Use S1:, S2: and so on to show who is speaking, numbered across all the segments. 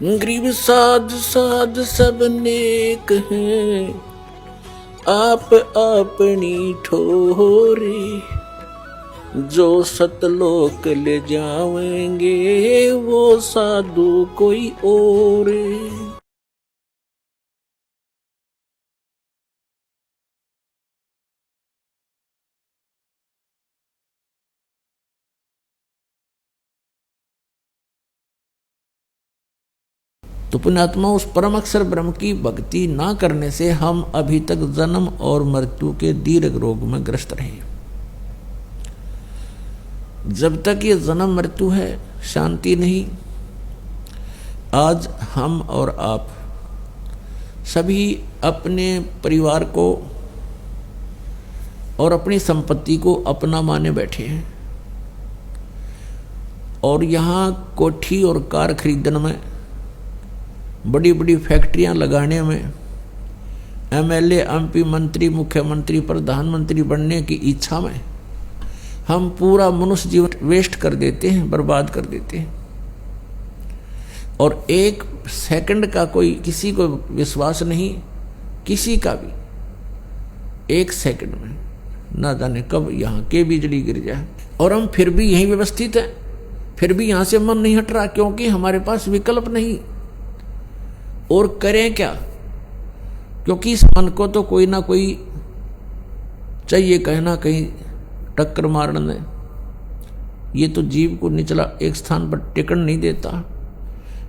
S1: गरीब साध साध सब नेक हैं, आप अपनी ठोरे। जो सतलोक ले जावेंगे वो साधु कोई और। तो पुण्यात्मा, उस परम अक्षर ब्रह्म की भक्ति ना करने से हम अभी तक जन्म और मृत्यु के दीर्घ रोग में ग्रस्त रहे। जब तक ये जन्म मृत्यु है, शांति नहीं। आज हम और आप सभी अपने परिवार को और अपनी संपत्ति को अपना माने बैठे हैं, और यहाँ कोठी और कार खरीदने में, बड़ी बड़ी फैक्ट्रियां लगाने में, एमएलए, एमपी, मंत्री, मुख्यमंत्री, प्रधानमंत्री बनने की इच्छा में हम पूरा मनुष्य जीवन वेस्ट कर देते हैं, बर्बाद कर देते हैं। और एक सेकंड का कोई किसी को विश्वास नहीं, किसी का भी। एक सेकंड में ना जाने कब यहाँ के बिजली गिर जाए, और हम फिर भी यहीं व्यवस्थित हैं, फिर भी यहाँ से मन नहीं हट रहा, क्योंकि हमारे पास विकल्प नहीं। और करें क्या? क्योंकि इस मन को तो कोई ना कोई चाहिए, कहीं ना कहीं टक्कर मारने। ये तो जीव को निचला एक स्थान पर टिकन नहीं देता।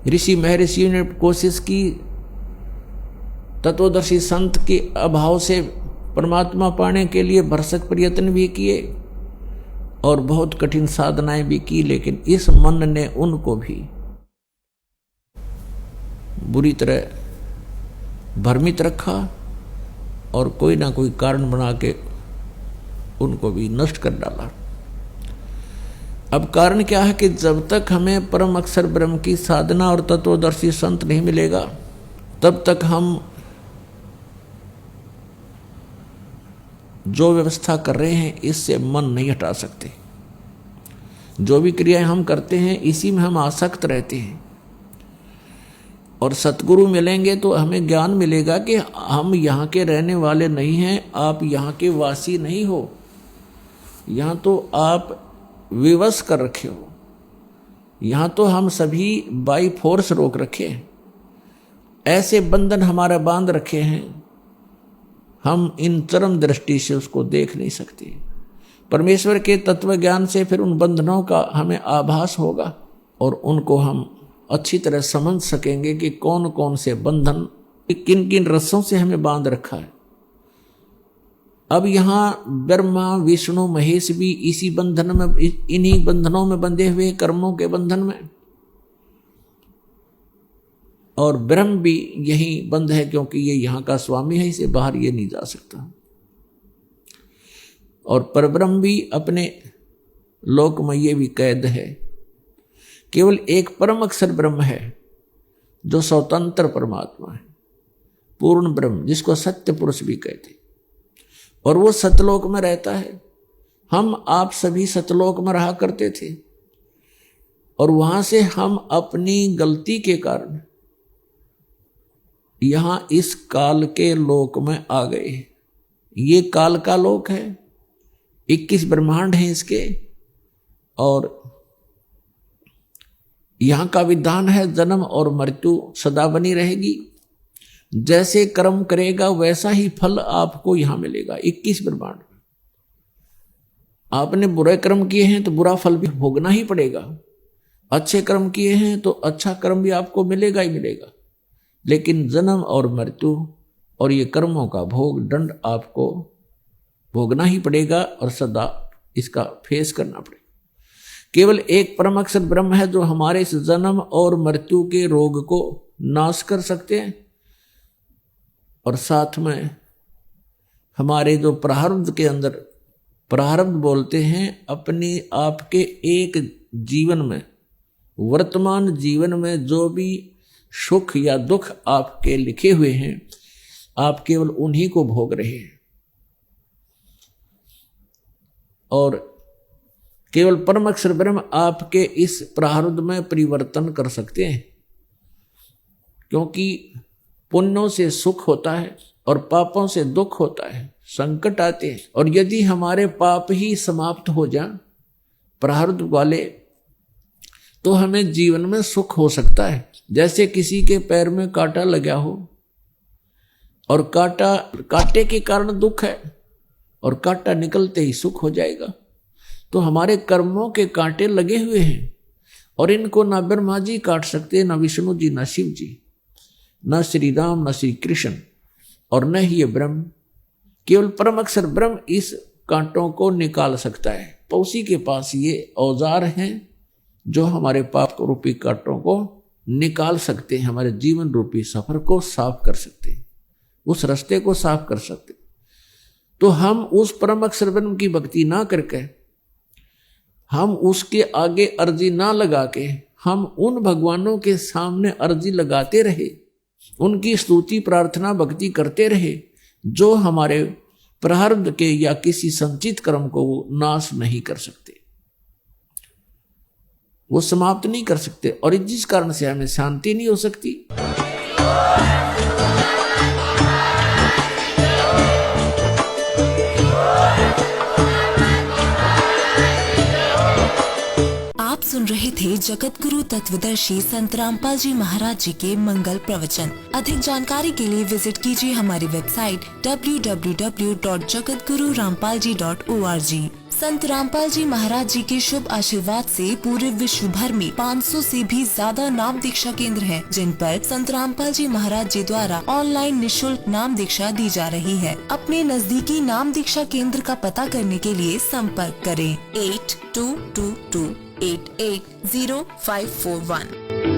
S1: ऋषि महर्षियों ने कोशिश की, तत्वदर्शी संत के अभाव से परमात्मा पाने के लिए भरसक प्रयत्न भी किए और बहुत कठिन साधनाएं भी की, लेकिन इस मन ने उनको भी बुरी तरह भ्रमित रखा और कोई ना कोई कारण बना के उनको भी नष्ट कर डाला। अब कारण क्या है कि जब तक हमें परम अक्षर ब्रह्म की साधना और तत्वदर्शी संत नहीं मिलेगा, तब तक हम जो व्यवस्था कर रहे हैं इससे मन नहीं हटा सकते। जो भी क्रियाएं हम करते हैं इसी में हम आसक्त रहते हैं। और सतगुरु मिलेंगे तो हमें ज्ञान मिलेगा कि हम यहाँ के रहने वाले नहीं हैं, आप यहाँ के वासी नहीं हो, यहाँ तो आप विवश कर रखे हो, यहाँ तो हम सभी बाई फोर्स रोक रखे हैं। ऐसे बंधन हमारा बांध रखे हैं, हम इन चरम दृष्टि से उसको देख नहीं सकते। परमेश्वर के तत्व ज्ञान से फिर उन बंधनों का हमें आभास होगा और उनको हम अच्छी तरह समझ सकेंगे कि कौन कौन से बंधन किन किन रस्सों से हमें बांध रखा है। अब यहाँ ब्रह्मा, विष्णु, महेश भी इसी बंधन में, इन्हीं बंधनों में बंधे हुए, कर्मों के बंधन में। और ब्रह्म भी यही बंध है, क्योंकि ये यहाँ का स्वामी है, इसे बाहर ये नहीं जा सकता। और परब्रह्म भी अपने लोक में ये भी कैद है। केवल एक परम अक्षर ब्रह्म है जो स्वतंत्र परमात्मा है, पूर्ण ब्रह्म, जिसको सत्य पुरुष भी कहते, और वो सतलोक में रहता है। हम आप सभी सतलोक में रहा करते थे, और वहां से हम अपनी गलती के कारण यहां इस काल के लोक में आ गए। ये काल का लोक है, 21 ब्रह्मांड हैं इसके, और यहाँ का विधान है जन्म और मृत्यु सदा बनी रहेगी। जैसे कर्म करेगा वैसा ही फल आपको यहां मिलेगा। 21 ब्रह्मांड में आपने बुरे कर्म किए हैं तो बुरा फल भी भोगना ही पड़ेगा, अच्छे कर्म किए हैं तो अच्छा कर्म भी आपको मिलेगा ही मिलेगा। लेकिन जन्म और मृत्यु और ये कर्मों का भोग दंड आपको भोगना ही पड़ेगा और सदा इसका फेस करना पड़ेगा। केवल एक परम अक्षर ब्रह्म है जो हमारे इस जन्म और मृत्यु के रोग को नाश कर सकते हैं, और साथ में हमारे जो प्रारब्ध के अंदर, प्रारब्ध बोलते हैं अपने आपके एक जीवन में, वर्तमान जीवन में जो भी सुख या दुख आपके लिखे हुए हैं, आप केवल उन्हीं को भोग रहे हैं। और केवल परम अक्षर ब्रह्म आपके इस प्रारब्ध में परिवर्तन कर सकते हैं। क्योंकि पुण्यों से सुख होता है और पापों से दुख होता है, संकट आते हैं। और यदि हमारे पाप ही समाप्त हो जाएं प्रारब्ध वाले, तो हमें जीवन में सुख हो सकता है। जैसे किसी के पैर में कांटा लगा हो और कांटे के कारण दुख है और कांटा निकलते ही सुख हो जाएगा। तो हमारे कर्मों के कांटे लगे हुए हैं और इनको ना ब्रह्मा जी काट सकते, ना विष्णु जी, ना शिव जी, न श्री राम, न श्री कृष्ण, और न ही ये ब्रह्म। केवल परम अक्षर ब्रह्म इस कांटों को निकाल सकता है। तो उसी के पास ये औजार हैं जो हमारे पाप रूपी कांटों को निकाल सकते हैं, हमारे जीवन रूपी सफर को साफ कर सकते हैं, उस रास्ते को साफ कर सकते हैं। तो हम उस परम अक्षर ब्रह्म की भक्ति ना करके, हम उसके आगे अर्जी ना लगा के, हम उन भगवानों के सामने अर्जी लगाते रहे, उनकी स्तुति प्रार्थना भक्ति करते रहे, जो हमारे प्रारब्ध के या किसी संचित कर्म को वो नाश नहीं कर सकते, वो समाप्त नहीं कर सकते, और जिस कारण से हमें शांति नहीं हो सकती।
S2: आप सुन रहे थे जगत गुरु तत्वदर्शी संत रामपाल जी महाराज जी के मंगल प्रवचन। अधिक जानकारी के लिए विजिट कीजिए हमारी वेबसाइट www.jagatgururampalji.org। संत रामपाल जी महाराज जी के शुभ आशीर्वाद से पूरे विश्व भर में 500 से भी ज्यादा नाम दीक्षा केंद्र हैं, जिन पर संत रामपाल जी महाराज जी द्वारा ऑनलाइन निशुल्क नाम दीक्षा दी जा रही है। अपने नजदीकी नाम दीक्षा केंद्र का पता करने के लिए संपर्क करें 8222880541।